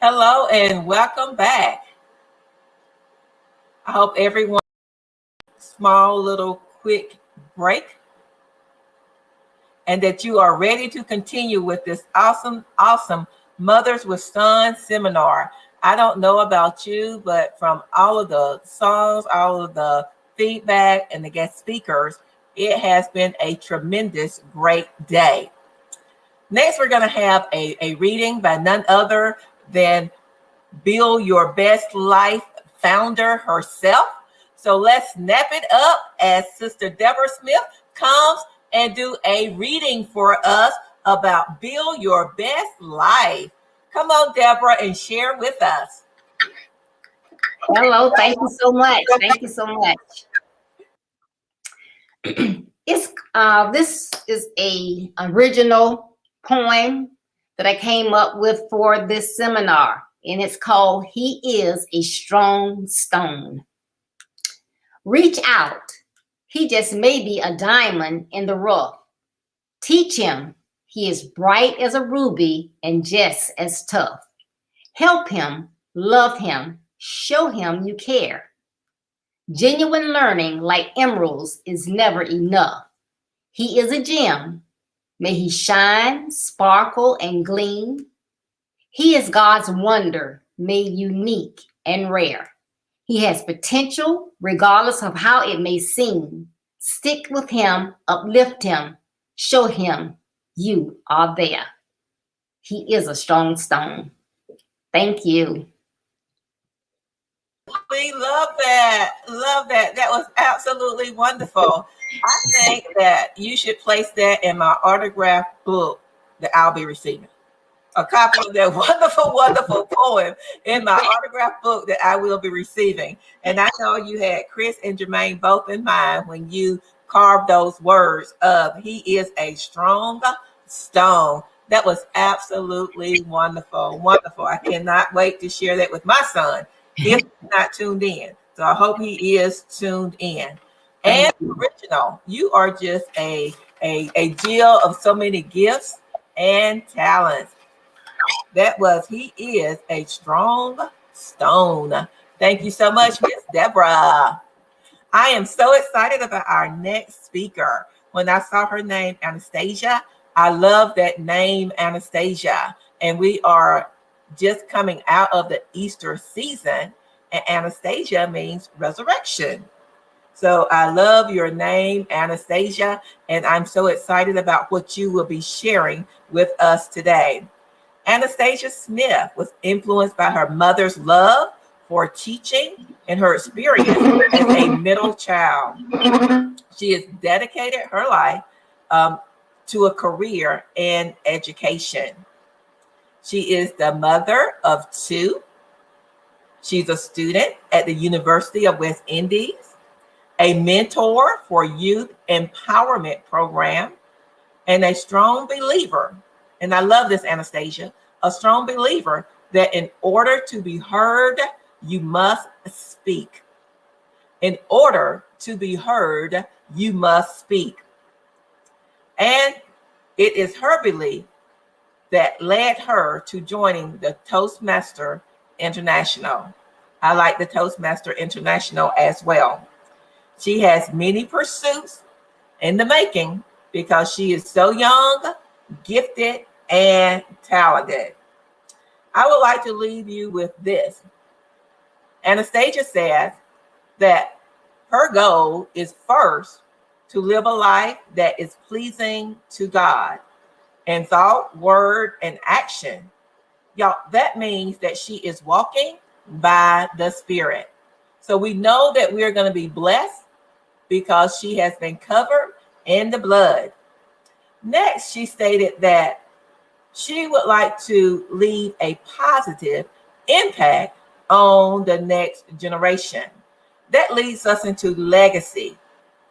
Hello and welcome back. I hope everyone small little quick break and that you are ready to continue with this awesome Mothers with Sons seminar. I don't know about you, but from all of the songs, all of the feedback and the guest speakers, it has been a tremendous great day. Next, we're going to have a reading by none other than Build Your Best Life founder herself. So let's snap it up as Sister Deborah Smith comes and do a reading for us about Build Your Best Life. Come on, Deborah, and share with us. Hello, thank you so much. Thank you so much. This is a original poem that I came up with for this seminar, and it's called He is a Strong Stone. Reach out. He just may be a diamond in the rough. Teach him. He is bright as a ruby and just as tough. Help him, love him, show him you care. Genuine learning like emeralds is never enough. He is a gem. May he shine, sparkle, and gleam. He is God's wonder, made unique and rare. He has potential regardless of how it may seem. Stick with him, uplift him, show him you are there. He is a strong stone. Thank you. We love that. Love that. That was absolutely wonderful. I think that you should place that in my autographed book that I'll be receiving. A copy of that wonderful poem in my autographed book that I will be receiving. And I know you had Chris and Jermaine both in mind when you carved those words of He is a strong stone. That was absolutely wonderful. Wonderful. I cannot wait to share that with my son if he's not tuned in. So I hope he is tuned in. And original, you are just a deal of so many gifts and talents. That was He is a Strong Stone. Thank you so much, Miss Deborah. I am so excited about our next speaker. When I saw her name, Anastasia, I love that name, Anastasia. And we are just coming out of the Easter season, and Anastasia means resurrection. So I love your name, Anastasia, and I'm so excited about what you will be sharing with us today. Anastasia Smith was influenced by her mother's love for teaching and her experience as a middle child. She has dedicated her life to a career in education. She is the mother of two. She's a student at the University of West Indies, a mentor for youth empowerment program, and a strong believer. And I love this, Anastasia, a strong believer that in order to be heard, you must speak. In order to be heard, you must speak. And it is her belief that led her to joining the Toastmaster International. I like the Toastmaster International as well. She has many pursuits in the making because she is so young, gifted, and talented. I would like to leave you with this. Anastasia says that her goal is first to live a life that is pleasing to God in thought, word, and action. Y'all, that means that she is walking by the Spirit. So we know that we're going to be blessed because she has been covered in the blood. Next, she stated that she would like to leave a positive impact on the next generation. That leads us into legacy.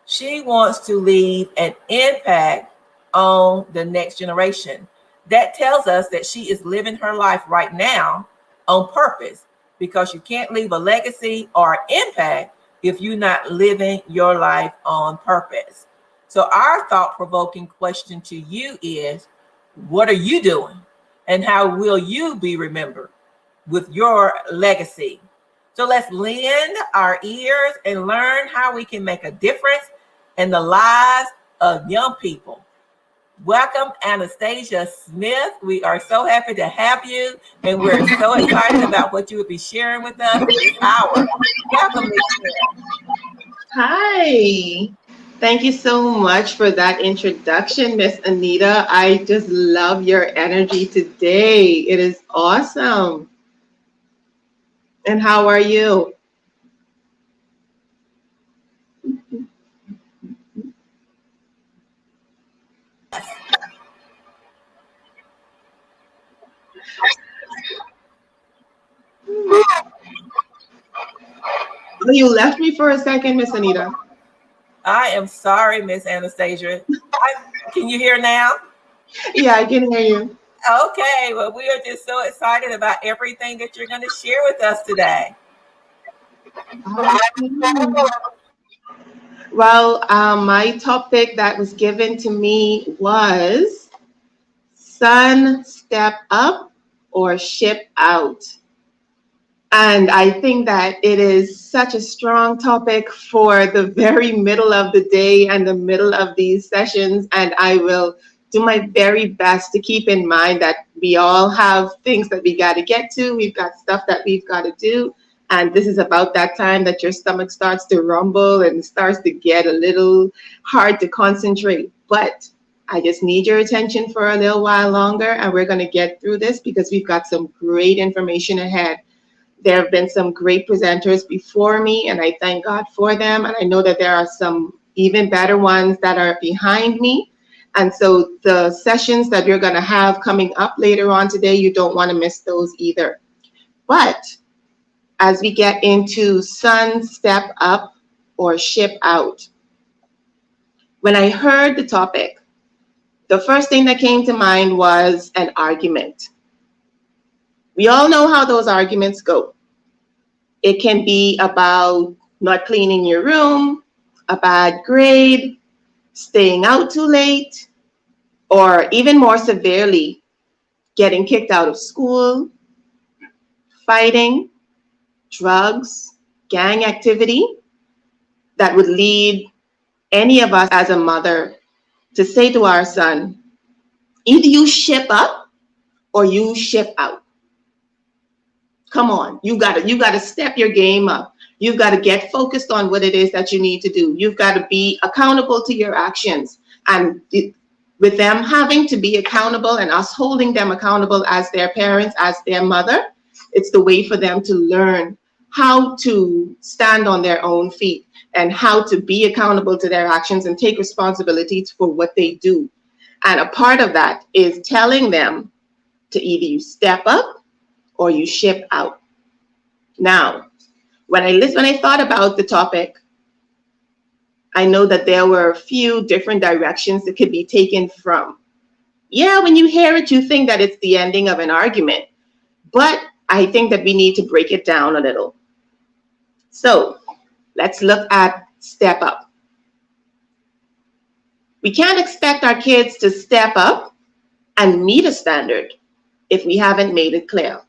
She wants to leave an impact on the next generation. That tells us that she is living her life right now on purpose, because you can't leave a legacy or impact if you're not living your life on purpose. So our thought-provoking question to you is, what are you doing? And how will you be remembered? with your legacy. So let's lend our ears and learn how we can make a difference in the lives of young people. Welcome, Anastasia Smith. We are so happy to have you, and we're so excited about what you will be sharing with us this hour. Welcome, Ms. Smith. Hi. Thank you so much for that introduction, Miss Anita. I just love your energy today. It is awesome. And how are you? Oh, you left me for a second, Miss Anita. I am sorry, Miss Anastasia. Can you hear now? Yeah, I can hear you. Okay, well, we are just so excited about everything that you're going to share with us today. Well, my topic that was given to me was Son Step Up or Ship Out. And I think that it is such a strong topic for the very middle of the day and the middle of these sessions. And I will do my very best to keep in mind that we all have things that we got to get to. We've got stuff that we've got to do. And this is about that time that your stomach starts to rumble and starts to get a little hard to concentrate. But I just need your attention for a little while longer. And we're going to get through this because we've got some great information ahead. There have been some great presenters before me, and I thank God for them. And I know that there are some even better ones that are behind me. And so the sessions that you're going to have coming up later on today, you don't want to miss those either. But as we get into Son Step Up or Ship Out, when I heard the topic, the first thing that came to mind was an argument. We all know how those arguments go. It can be about not cleaning your room, a bad grade, staying out too late, or even more severely, getting kicked out of school, fighting, drugs, gang activity that would lead any of us as a mother to say to our son, either you ship up or you ship out. Come on, you gotta step your game up. You've got to get focused on what it is that you need to do. You've got to be accountable to your actions. And with them having to be accountable and us holding them accountable as their parents, as their mother, it's the way for them to learn how to stand on their own feet and how to be accountable to their actions and take responsibility for what they do. And a part of that is telling them to either you step up or you ship out. Now, when I thought about the topic, I know that there were a few different directions that could be taken from. Yeah, when you hear it, you think that it's the ending of an argument, but I think that we need to break it down a little. So let's look at step up. We can't expect our kids to step up and meet a standard if we haven't made it clear.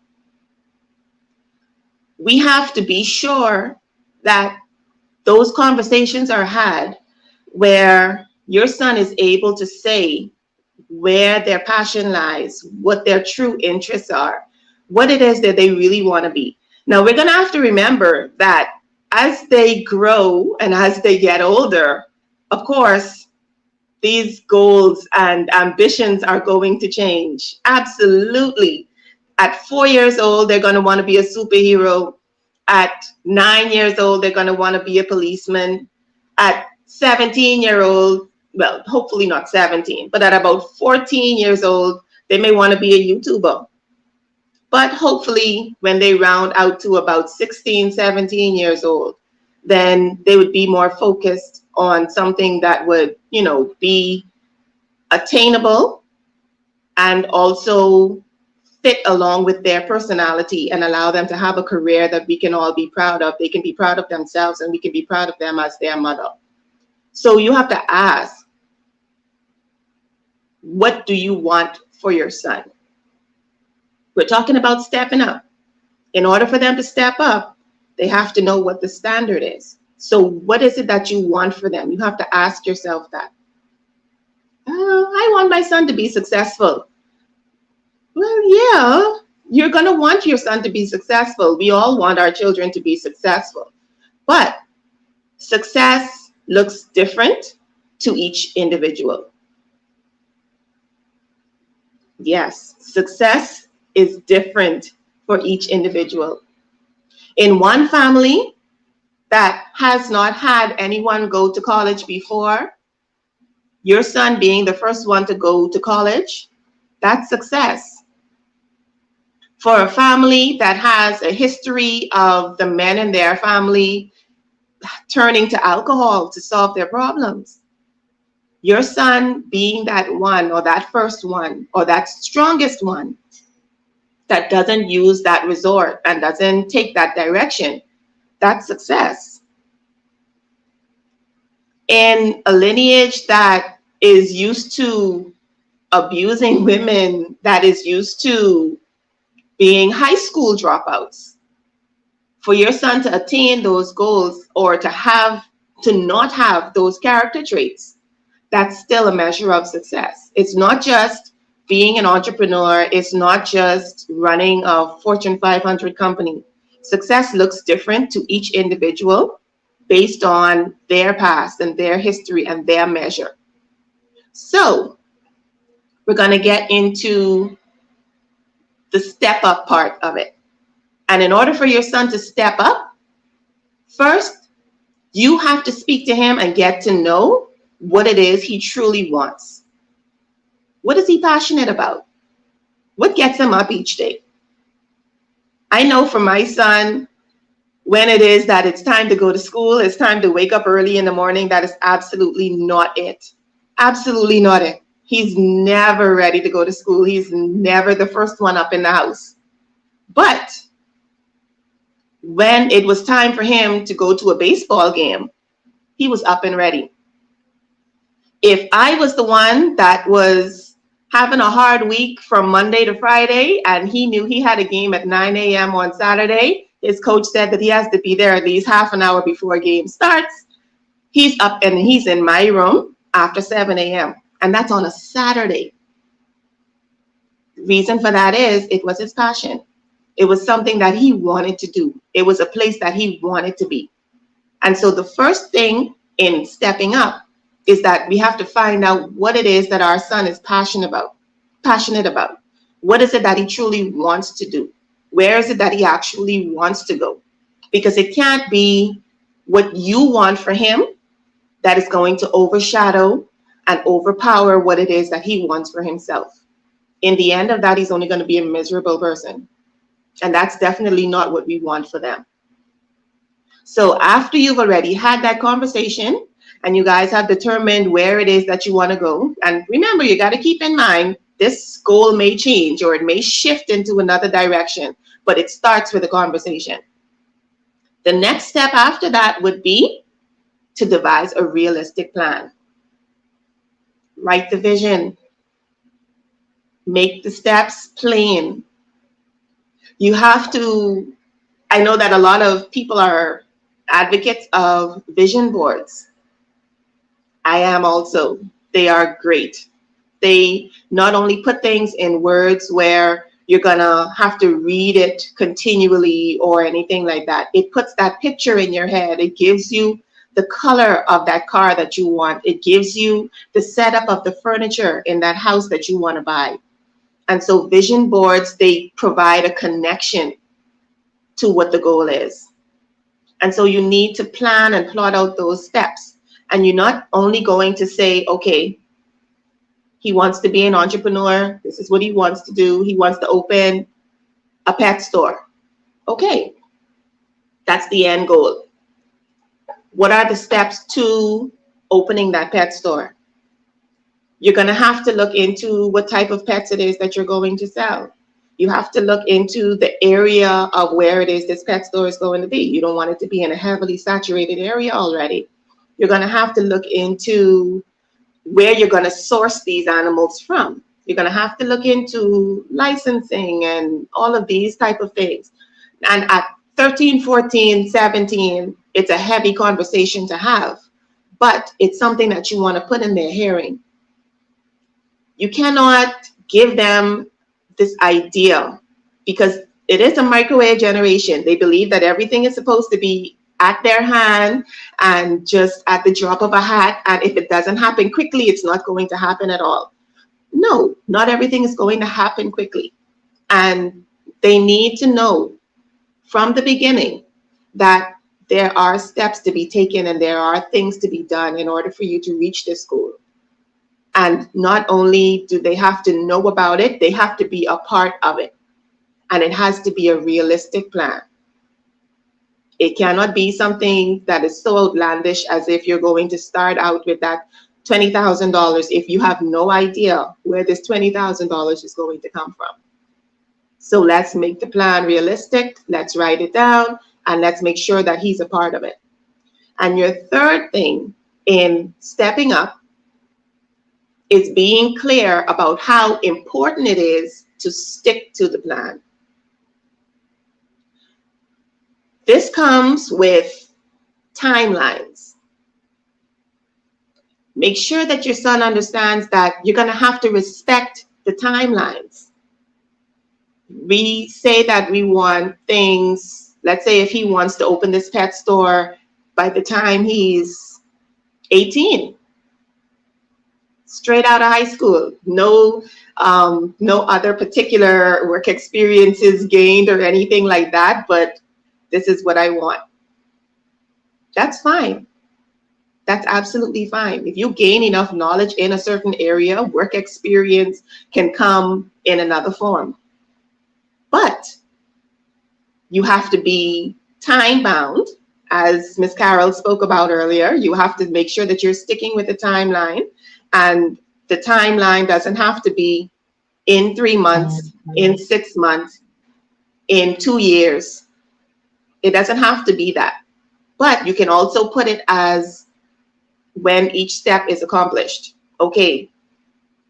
We have to be sure that those conversations are had where your son is able to say where their passion lies, what their true interests are, what it is that they really want to be. Now, we're going to have to remember that as they grow and as they get older, of course, these goals and ambitions are going to change. Absolutely. At 4 years old, they're going to want to be a superhero. At 9 years old, they're going to want to be a policeman. At 17-year-old, well, hopefully not 17, but at about 14 years old, they may want to be a YouTuber. But hopefully when they round out to about 16, 17 years old, then they would be more focused on something that would, be attainable and also fit along with their personality and allow them to have a career that we can all be proud of. They can be proud of themselves and we can be proud of them as their mother. So you have to ask, what do you want for your son? We're talking about stepping up. In order for them to step up, they have to know what the standard is. So what is it that you want for them? You have to ask yourself that. I want my son to be successful. Well, yeah, you're going to want your son to be successful. We all want our children to be successful. But success looks different to each individual. Yes, success is different for each individual. In one family that has not had anyone go to college before, your son being the first one to go to college, that's success. For a family that has a history of the men in their family turning to alcohol to solve their problems, your son being that one or that first one or that strongest one that doesn't use that resort and doesn't take that direction, that's success. In a lineage that is used to abusing women, that is used to being high school dropouts, for your son to attain those goals or to not have those character traits, that's still a measure of success. It's not just being an entrepreneur. It's not just running a Fortune 500 company. Success looks different to each individual based on their past and their history and their measure. So we're going to get into the step up part of it. And in order for your son to step up, first, you have to speak to him and get to know what it is he truly wants. What is he passionate about? What gets him up each day? I know for my son, when it is that it's time to go to school, it's time to wake up early in the morning, that is absolutely not it. Absolutely not it. He's never ready to go to school. He's never the first one up in the house. But when it was time for him to go to a baseball game, he was up and ready. If I was the one that was having a hard week from Monday to Friday and he knew he had a game at 9 a.m. on Saturday, his coach said that he has to be there at least half an hour before a game starts, he's up and he's in my room after 7 a.m. And that's on a Saturday. The reason for that is it was his passion. It was something that he wanted to do. It was a place that he wanted to be. And so the first thing in stepping up is that we have to find out what it is that our son is passionate about. What is it that he truly wants to do? Where is it that he actually wants to go? Because it can't be what you want for him that is going to overshadow and overpower what it is that he wants for himself. In the end of that, he's only going to be a miserable person. And that's definitely not what we want for them. So after you've already had that conversation and you guys have determined where it is that you want to go, and remember, you got to keep in mind, this goal may change or it may shift into another direction, but it starts with a conversation. The next step after that would be to devise a realistic plan. Write the vision. Make the steps plain. You have to, I know that a lot of people are advocates of vision boards. I am also. They are great. They not only put things in words where you're gonna have to read it continually or anything like that. It puts that picture in your head. It gives you the color of that car that you want. It gives you the setup of the furniture in that house that you want to buy. And so vision boards, they provide a connection to what the goal is. And so you need to plan and plot out those steps. And you're not only going to say, okay, he wants to be an entrepreneur. This is what he wants to do. He wants to open a pet store. Okay, that's the end goal. What are the steps to opening that pet store? You're going to have to look into what type of pets it is that you're going to sell. You have to look into the area of where it is this pet store is going to be. You don't want it to be in a heavily saturated area already. You're going to have to look into where you're going to source these animals from. You're going to have to look into licensing and all of these type of things. And at 13, 14, 17, it's a heavy conversation to have, but it's something that you want to put in their hearing. You cannot give them this idea because it is a microwave generation. They believe that everything is supposed to be at their hand and just at the drop of a hat. And if it doesn't happen quickly, it's not going to happen at all. No, not everything is going to happen quickly. And they need to know from the beginning that there are steps to be taken and there are things to be done in order for you to reach this goal. And not only do they have to know about it, they have to be a part of it. And it has to be a realistic plan. It cannot be something that is so outlandish as if you're going to start out with that $20,000 if you have no idea where this $20,000 is going to come from. So let's make the plan realistic. Let's write it down and let's make sure that he's a part of it. And your third thing in stepping up is being clear about how important it is to stick to the plan. This comes with timelines. Make sure that your son understands that you're going to have to respect the timelines. We say that we want things, let's say if he wants to open this pet store by the time he's 18, straight out of high school, no other particular work experiences gained or anything like that, but this is what I want. That's fine. That's absolutely fine. If you gain enough knowledge in a certain area, work experience can come in another form. But you have to be time bound, as Ms. Carol spoke about earlier. You have to make sure that you're sticking with the timeline, and the timeline doesn't have to be in 3 months, in 6 months, in 2 years. It doesn't have to be that. But you can also put it as when each step is accomplished. Okay,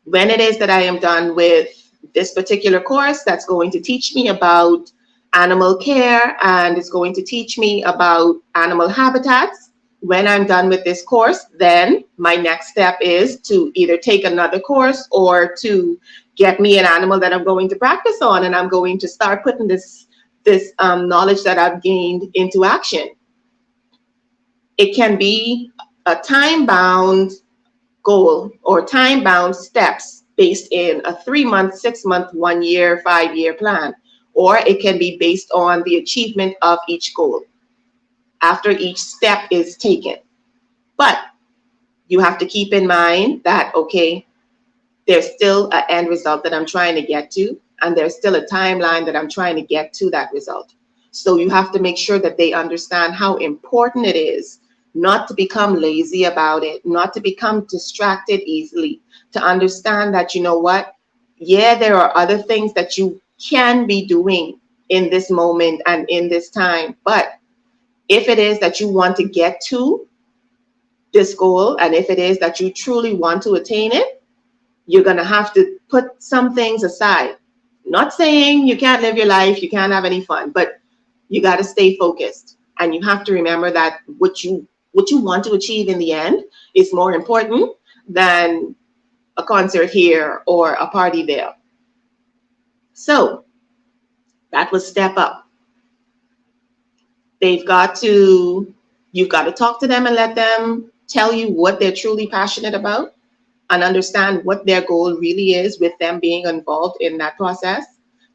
when it is that I am done with this particular course that's going to teach me about animal care and it's going to teach me about animal habitats. When I'm done with this course, then my next step is to either take another course or to get me an animal that I'm going to practice on, and I'm going to start putting this knowledge that I've gained into action. It can be a time-bound goal or time-bound steps based in a 3 month, 6 month, 1 year, 5 year plan, or it can be based on the achievement of each goal after each step is taken. But you have to keep in mind that, okay, there's still an end result that I'm trying to get to, and there's still a timeline that I'm trying to get to that result. So you have to make sure that they understand how important it is not to become lazy about it, not to become distracted easily, to understand that, you know what, yeah, there are other things that you can be doing in this moment and in this time, but if it is that you want to get to this goal, and if it is that you truly want to attain it, you're going to have to put some things aside. Not saying you can't live your life, you can't have any fun, but you got to stay focused. And you have to remember that what you want to achieve in the end is more important than a concert here or a party there. So that was step up. You've got to talk to them and let them tell you what they're truly passionate about and understand what their goal really is with them being involved in that process.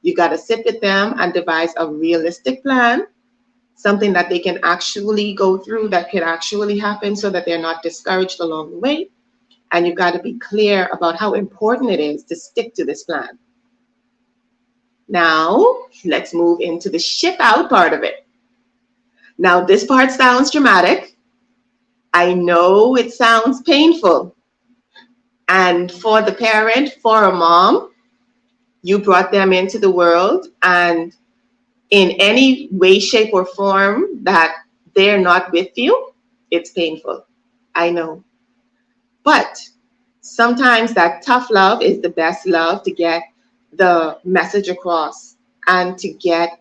You got to sit with them and devise a realistic plan, something that they can actually go through, that can actually happen so that they're not discouraged along the way. And you've got to be clear about how important it is to stick to this plan. Now, let's move into the ship out part of it. Now, this part sounds dramatic. I know it sounds painful. And for the parent, for a mom, you brought them into the world, and in any way, shape, or form that they're not with you, it's painful. I know. But sometimes that tough love is the best love to get the message across and to get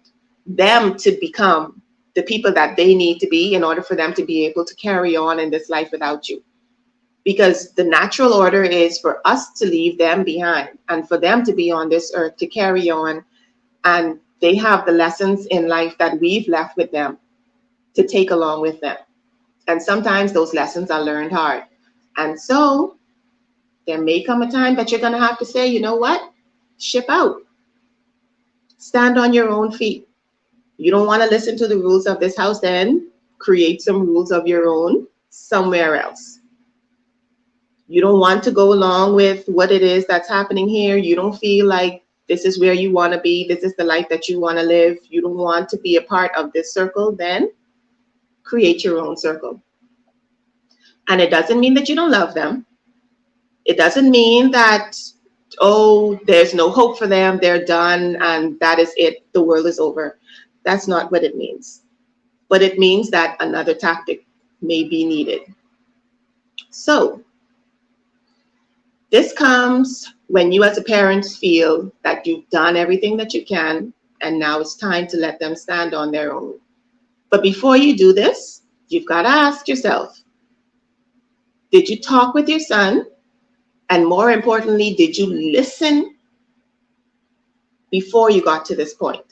them to become the people that they need to be in order for them to be able to carry on in this life without you. Because the natural order is for us to leave them behind and for them to be on this earth to carry on, and they have the lessons in life that we've left with them to take along with them. And sometimes those lessons are learned hard. And so there may come a time that you're going to have to say, you know what? Ship out. Stand on your own feet. You don't want to listen to the rules of this house, then create some rules of your own somewhere else. You don't want to go along with what it is that's happening here. You don't feel like this is where you want to be. This is the life that you want to live. You don't want to be a part of this circle, then create your own circle. And it doesn't mean that you don't love them. It doesn't mean that, oh, there's no hope for them, they're done, and that is it, the world is over. That's not what it means. But it means that another tactic may be needed. So this comes when you as a parent feel that you've done everything that you can, and now it's time to let them stand on their own. But before you do this, you've got to ask yourself, did you talk with your son? And more importantly, did you listen before you got to this point?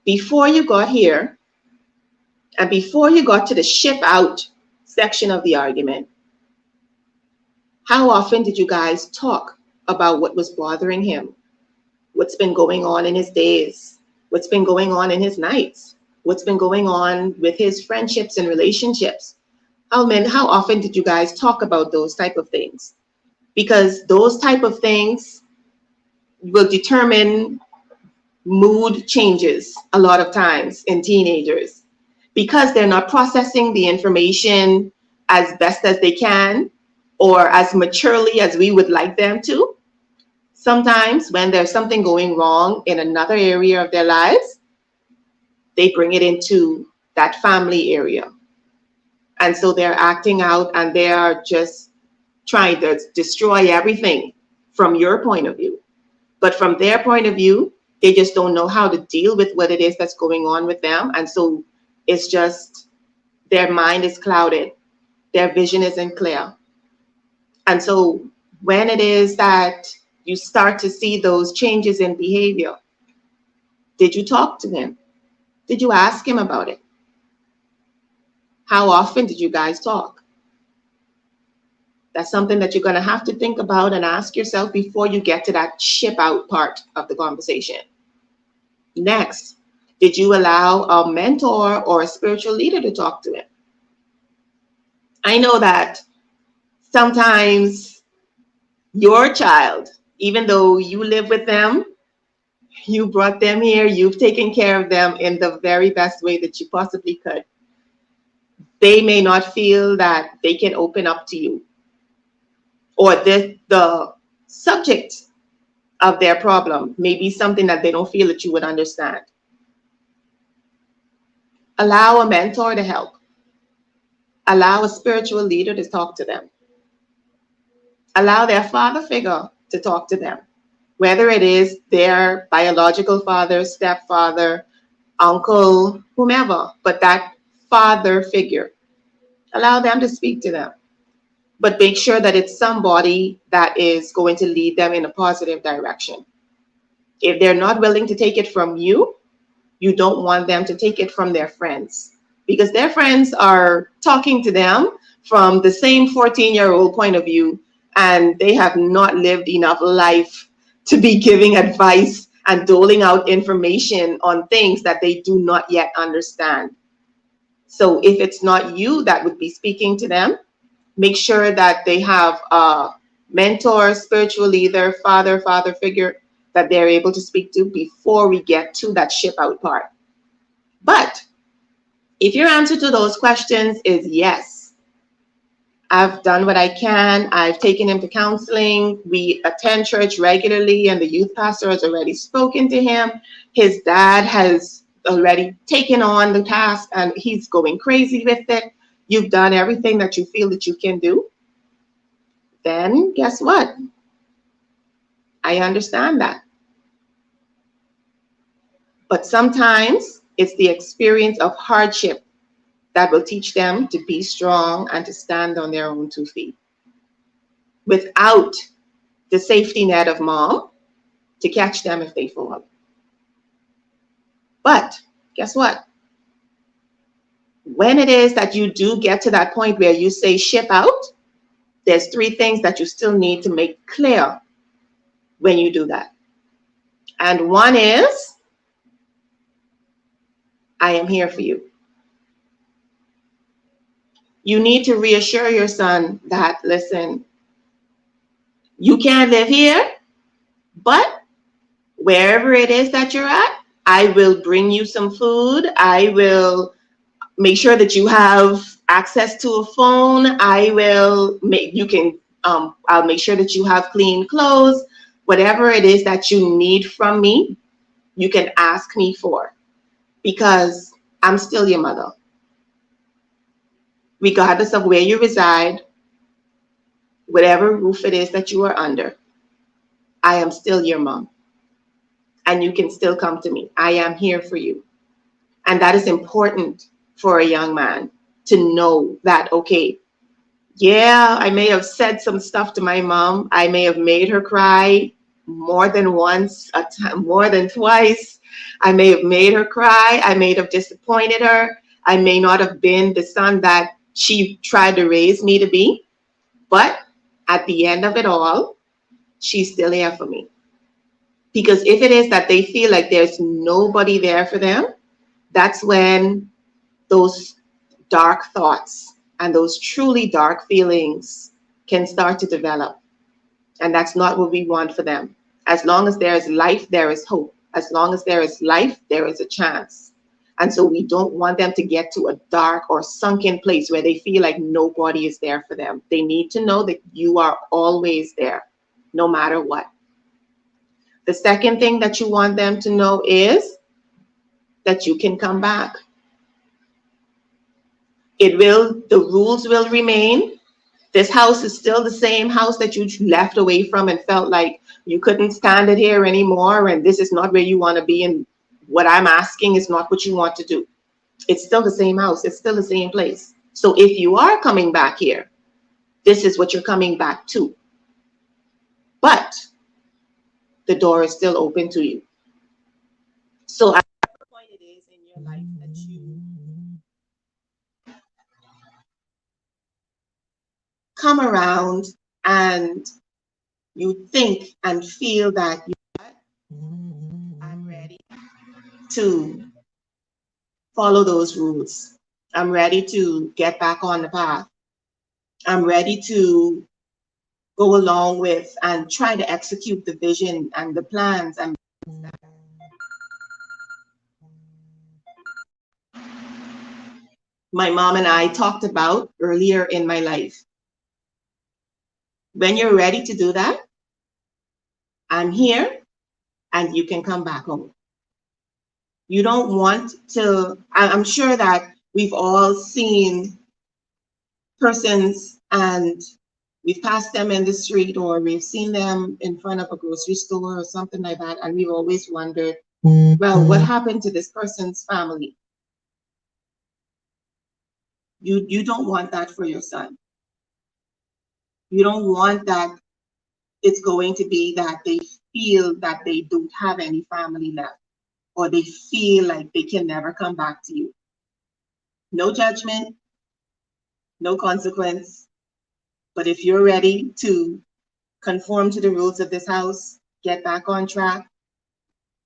Before you got here, and before you got to the ship out section of the argument, how often did you guys talk about what was bothering him? What's been going on in his days? What's been going on in his nights? What's been going on with his friendships and relationships? How often did you guys talk about those type of things? Because those type of things will determine mood changes a lot of times in teenagers, because they're not processing the information as best as they can or as maturely as we would like them to. Sometimes when there's something going wrong in another area of their lives, they bring it into that family area. And so they're acting out and they are just trying to destroy everything from your point of view. But from their point of view, they just don't know how to deal with what it is that's going on with them. And so it's just their mind is clouded. Their vision isn't clear. And so when it is that you start to see those changes in behavior, did you talk to him? Did you ask him about it? How often did you guys talk? That's something that you're going to have to think about and ask yourself before you get to that ship out part of the conversation. Next, did you allow a mentor or a spiritual leader to talk to him? I know that sometimes your child, even though you live with them, you brought them here, you've taken care of them in the very best way that you possibly could, they may not feel that they can open up to you, or the subject of their problem may be something that they don't feel that you would understand. Allow a mentor to help. Allow a spiritual leader to talk to them. Allow their father figure to talk to them, whether it is their biological father, stepfather, uncle, whomever, but that father figure. Allow them to speak to them, but make sure that it's somebody that is going to lead them in a positive direction. If they're not willing to take it from you, you don't want them to take it from their friends, because their friends are talking to them from the same 14-year-old point of view, and they have not lived enough life to be giving advice and doling out information on things that they do not yet understand. So if it's not you that would be speaking to them, make sure that they have a mentor, spiritual leader, father figure that they're able to speak to before we get to that ship out part. But if your answer to those questions is yes, I've done what I can, I've taken him to counseling, we attend church regularly, and the youth pastor has already spoken to him, his dad has already taken on the task and he's going crazy with it, you've done everything that you feel that you can do, then guess what? I understand that. But sometimes it's the experience of hardship that will teach them to be strong and to stand on their own 2 feet without the safety net of mom to catch them if they fall. But guess what? When it is that you do get to that point where you say ship out, there's 3 things that you still need to make clear when you do that. And one is, I am here for you. You need to reassure your son that, listen, you can't live here, but wherever it is that you're at, I will bring you some food. I will make sure that you have access to a phone. I will make, you can, I'll make sure that you have clean clothes. Whatever it is that you need from me, you can ask me for, because I'm still your mother. Regardless of where you reside, whatever roof it is that you are under, I am still your mom. And you can still come to me. I am here for you. And that is important for a young man to know that, okay, yeah, I may have said some stuff to my mom. I may have made her cry more than once, more than twice. I may have made her cry. I may have disappointed her. I may not have been the son that she tried to raise me to be. But at the end of it all, she's still here for me. Because if it is that they feel like there's nobody there for them, that's when those dark thoughts and those truly dark feelings can start to develop. And that's not what we want for them. As long as there is life, there is hope. As long as there is life, there is a chance. And so we don't want them to get to a dark or sunken place where they feel like nobody is there for them. They need to know that you are always there, no matter what. The second thing that you want them to know is that you can come back. The rules will remain. This house is still the same house that you left away from and felt like you couldn't stand it here anymore, and this is not where you want to be, and what I'm asking is not what you want to do. It's still the same house. It's still the same place. So if you are coming back here, this is what you're coming back to. But the door is still open to you. So at what point it is in your life that you come around and you think and feel that I'm ready to follow those rules. I'm ready to get back on the path. I'm ready to go along with and try to execute the vision and the plans and my mom and I talked about earlier in my life. When you're ready to do that, I'm here and you can come back home. You don't want to, I'm sure that we've all seen persons and we've passed them in the street, or we've seen them in front of a grocery store or something like that, and we've always wondered, well, what happened to this person's family? You don't want that for your son. You don't want that it's going to be that they feel that they don't have any family left, or they feel like they can never come back to you. No judgment, no consequence. But if you're ready to conform to the rules of this house, get back on track,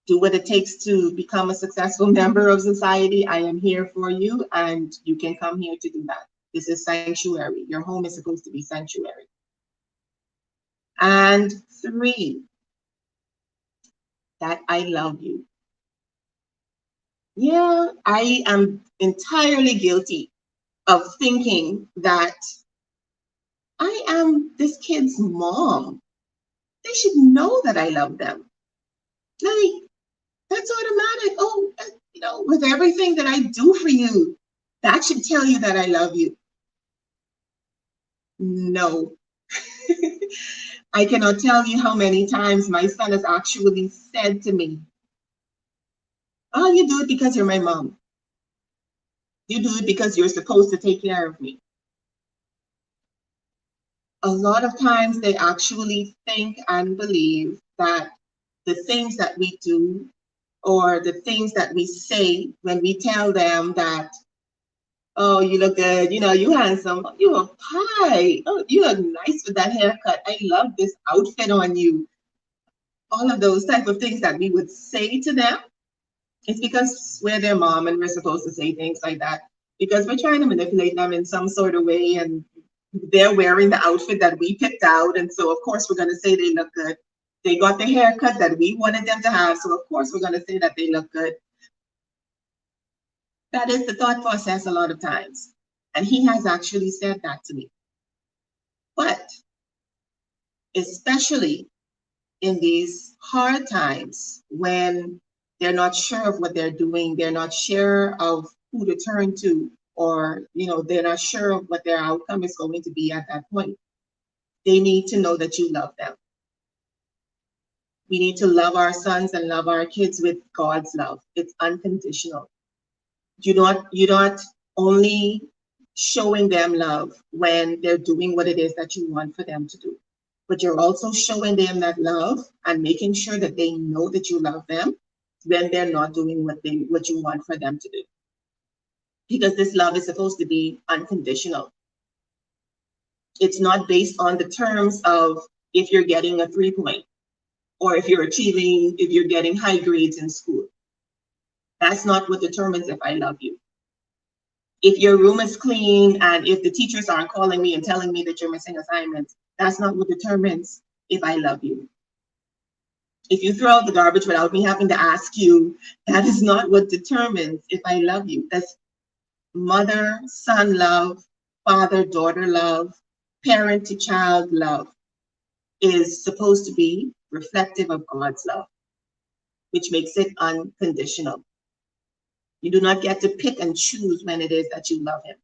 do what it takes to become a successful member of society, I am here for you, and you can come here to do that. This is sanctuary. Your home is supposed to be sanctuary. And 3, that I love you. Yeah, I am entirely guilty of thinking that I am this kid's mom. They should know that I love them. Like, that's automatic. Oh, with everything that I do for you, that should tell you that I love you. No. I cannot tell you how many times my son has actually said to me, Oh, you do it because you're my mom. You do it because you're supposed to take care of me. A lot of times they actually think and believe that the things that we do or the things that we say when we tell them that, oh, you look good, you know, you handsome, you a pie, oh, you look nice with that haircut, I love this outfit on you. All of those type of things that we would say to them, it's because we're their mom and we're supposed to say things like that because we're trying to manipulate them in some sort of way, and they're wearing the outfit that we picked out, and so of course we're going to say they look good. They got the haircut that we wanted them to have, so of course we're going to say that they look good. That is the thought process a lot of times, and he has actually said that to me. But especially in these hard times when they're not sure of what they're doing, they're not sure of who to turn to, or they're not sure of what their outcome is going to be at that point. They need to know that you love them. We need to love our sons and love our kids with God's love. It's unconditional. You're not only showing them love when they're doing what it is that you want for them to do, but you're also showing them that love and making sure that they know that you love them when they're not doing what you want for them to do. Because this love is supposed to be unconditional. It's not based on the terms of if you're getting a 3-point or if you're getting high grades in school. That's not what determines if I love you. If your room is clean and if the teachers aren't calling me and telling me that you're missing assignments, that's not what determines if I love you. If you throw out the garbage without me having to ask you, that is not what determines if I love you. That's mother-son love, father-daughter love, parent-to-child love is supposed to be reflective of God's love, which makes it unconditional. You do not get to pick and choose when it is that you love him.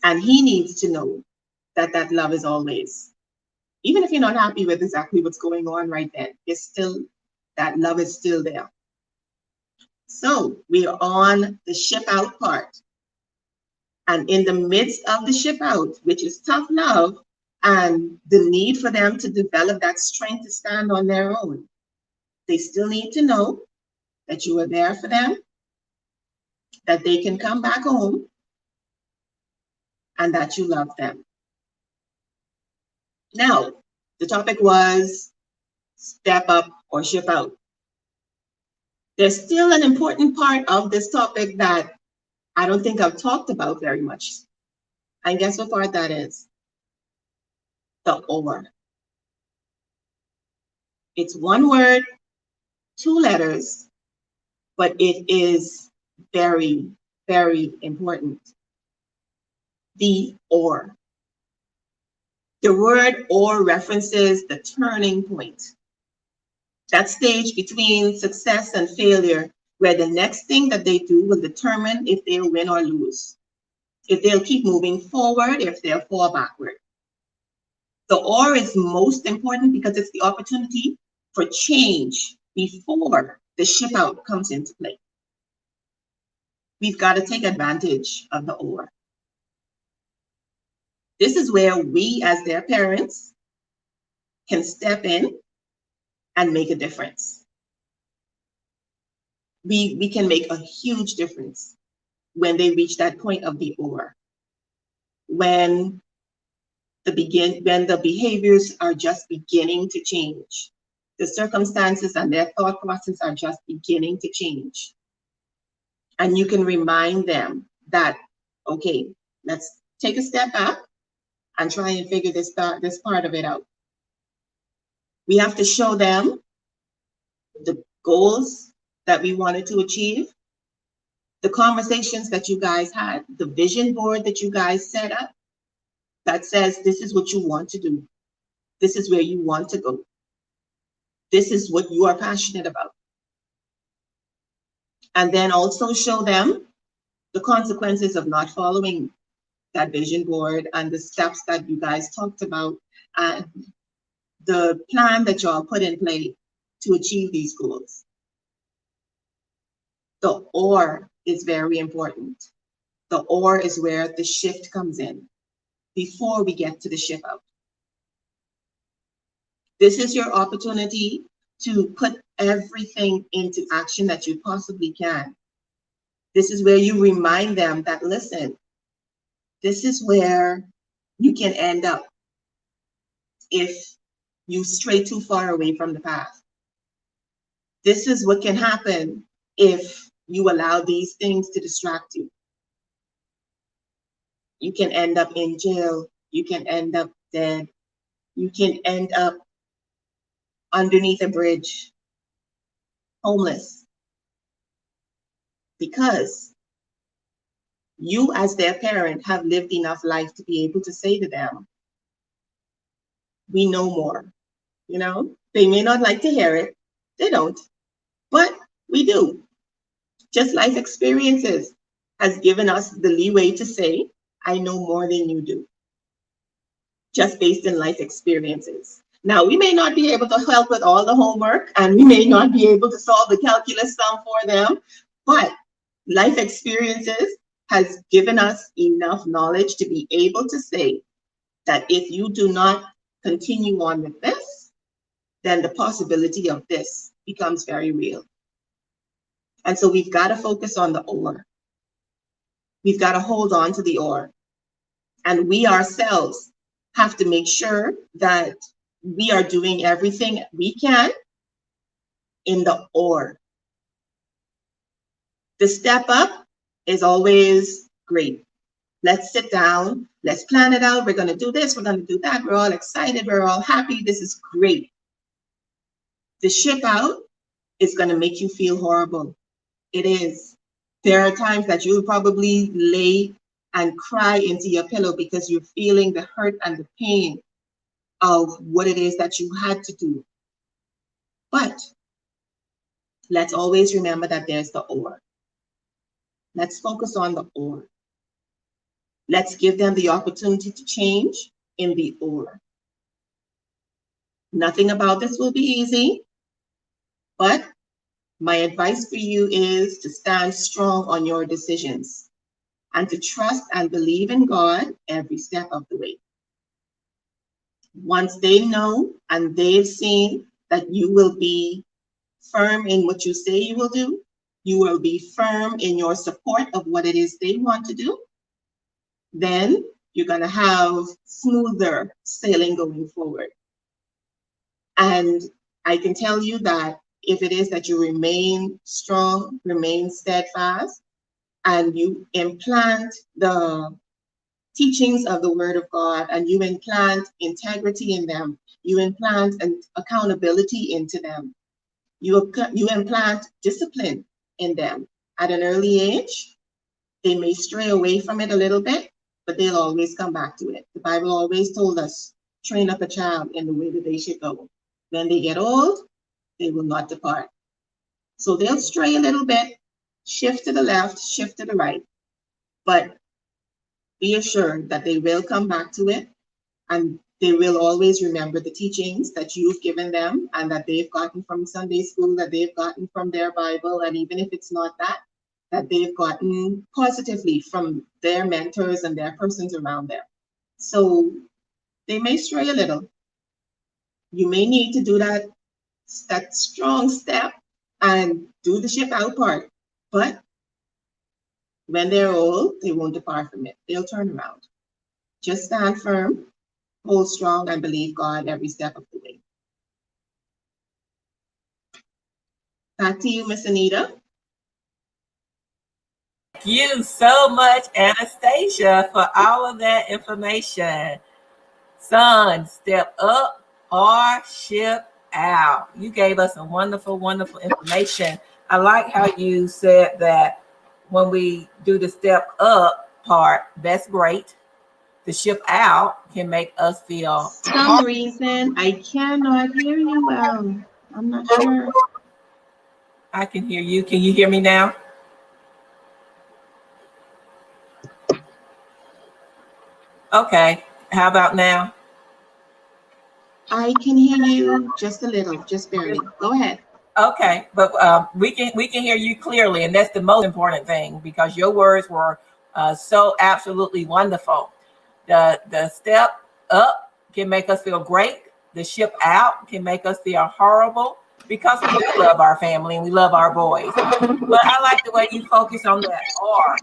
And he needs to know that that love is always, even if you're not happy with exactly what's going on right then, it's still, that love is still there. So we are on the ship out part. And in the midst of the ship out, which is tough love and the need for them to develop that strength to stand on their own, they still need to know that you are there for them, that they can come back home, and that you love them. Now, the topic was step up or ship out. There's still an important part of this topic that I don't think I've talked about very much. And guess what part that is? The or. It's one word, 2 letters, but it is very, very important. The or. The word or references the turning point. That stage between success and failure, where the next thing that they do will determine if they'll win or lose, if they'll keep moving forward, if they'll fall backward. The or is most important because it's the opportunity for change before the ship out comes into play. We've got to take advantage of the or. This is where we, as their parents, can step in and make a difference. We can make a huge difference when they reach that point of the or. When the behaviors are just beginning to change. The circumstances and their thought process are just beginning to change. And you can remind them that, okay, let's take a step back and try and figure this part of it out. We have to show them the goals that we wanted to achieve, the conversations that you guys had, the vision board that you guys set up that says this is what you want to do. This is where you want to go. This is what you are passionate about. And then also show them the consequences of not following that vision board and the steps that you guys talked about and the plan that y'all put in play to achieve these goals. The or is very important. The or is where the shift comes in before we get to the ship out. This is your opportunity to put everything into action that you possibly can. This is where you remind them that, listen, this is where you can end up if you stray too far away from the path. This is what can happen if you allow these things to distract you. You can end up in jail. You can end up dead. You can end up underneath a bridge, homeless, because you as their parent have lived enough life to be able to say to them, we know more. You know, they may not like to hear it. They don't, but we do. Just life experiences has given us the leeway to say, I know more than you do, just based in life experiences. Now, we may not be able to help with all the homework, and we may not be able to solve the calculus sum for them, but life experiences has given us enough knowledge to be able to say that if you do not continue on with this, then the possibility of this becomes very real. And so we've got to focus on the or. We've got to hold on to the or. And we ourselves have to make sure that we are doing everything we can in the or. The step up is always great. Let's sit down. Let's plan it out. We're going to do this. We're going to do that. We're all excited. We're all happy. This is great. The ship out is going to make you feel horrible. It is. There are times that you'll probably lay and cry into your pillow because you're feeling the hurt and the pain of what it is that you had to do. But let's always remember that there's the or. Let's focus on the or. Let's give them the opportunity to change in the or. Nothing about this will be easy, but my advice for you is to stand strong on your decisions and to trust and believe in God every step of the way. Once they know and they've seen that you will be firm in what you say you will do, you will be firm in your support of what it is they want to do, then you're going to have smoother sailing going forward. And I can tell you that if it is that you remain strong, remain steadfast, and you implant the teachings of the Word of God, and you implant integrity in them, you implant an accountability into them, you implant discipline in them at an early age, they may stray away from it a little bit, but they'll always come back to it. The Bible always told us, train up a child in the way that they should go. When they get old, they will not depart. So they'll stray a little bit, shift to the left, shift to the right, but be assured that they will come back to it, and they will always remember the teachings that you've given them and that they've gotten from Sunday school, that they've gotten from their Bible, and even if it's not that, that they've gotten positively from their mentors and their persons around them. So they may stray a little. You may need to do that strong step and do the ship out part, but when they're old, they won't depart from it. They'll turn around. Just stand firm, hold strong, and believe God every step of the way. Back to you, Miss Anita. Thank you so much, Anastasia, for all of that information. Son, step up or ship out. You gave us some wonderful, wonderful information. I like how you said that when we do the step up part, that's great. The ship out can make us feel. For some reason, I cannot hear you well. I'm not sure. I can hear you. Can you hear me now? Okay. How about now? I can hear you just a little, just barely. Go ahead. Okay, but we can hear you clearly, and that's the most important thing because your words were so absolutely wonderful. The step up can make us feel great. The ship out can make us feel horrible because we do love our family and we love our boys. But I like the way you focus on that R.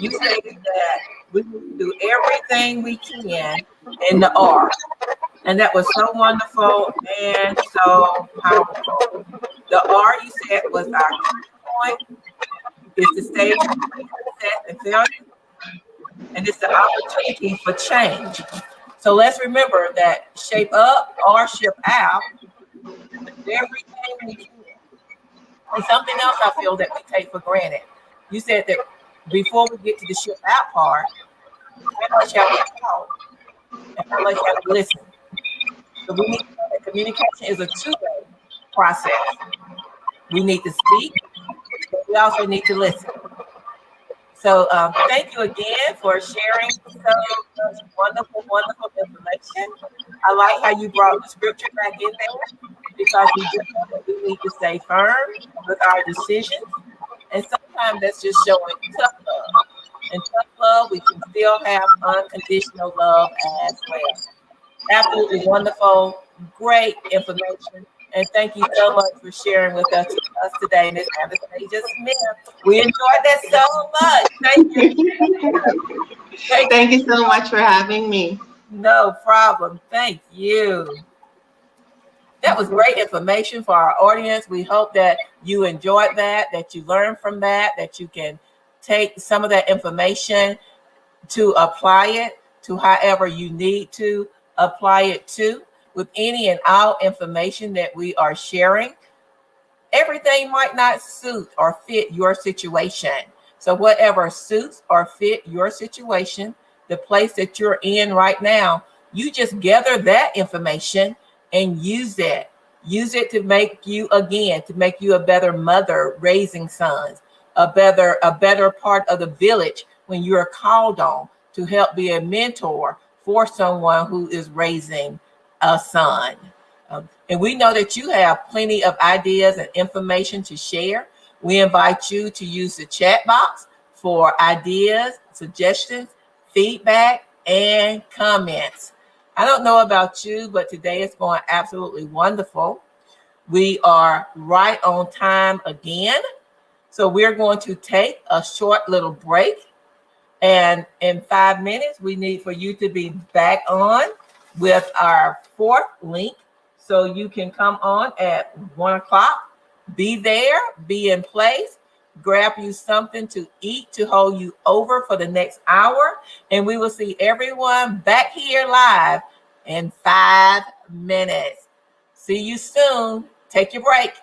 You stated that we need to do everything we can in the R. And that was so wonderful and so powerful. The R you said was our key point. It's the stage of success and failure, and it's the opportunity for change. So let's remember that shape up or ship out, everything we can. And something else I feel that we take for granted. You said that before we get to the ship out part, how much have we taught and how much have we listened? So we need to know that communication is a two-way process. We need to speak, but we also need to listen. So thank you again for sharing so much wonderful, wonderful information. I like how you brought the scripture back in there because we do know that we need to stay firm with our decisions. And sometimes that's just showing tough love. And tough love, we can still have unconditional love as well. Absolutely wonderful, great information. And thank you so much for sharing with us today, Miss Anastasia Smith. We enjoyed that so much. Thank you. Thank you so much for having me. No problem. Thank you. That was great information for our audience. We hope that you enjoyed that you learned from that you can take some of that information to apply it to however you need to apply it to. With any and all information that we are sharing, everything might not suit or fit your situation. So whatever suits or fit your situation, the place that you're in right now, you just gather that information and use it. Use it to make you a better mother raising sons, a better part of the village when you're called on to help be a mentor for someone who is raising a son. And we know that you have plenty of ideas and information to share. We invite you to use the chat box for ideas, suggestions, feedback, and comments. I don't know about you, but today is going absolutely wonderful. We are right on time again. So we're going to take a short little break. And in 5 minutes, we need for you to be back on with our fourth link. So you can come on at 1 o'clock, be there, be in place, grab you something to eat to hold you over for the next hour. And we will see everyone back here live in 5 minutes. See you soon. Take your break.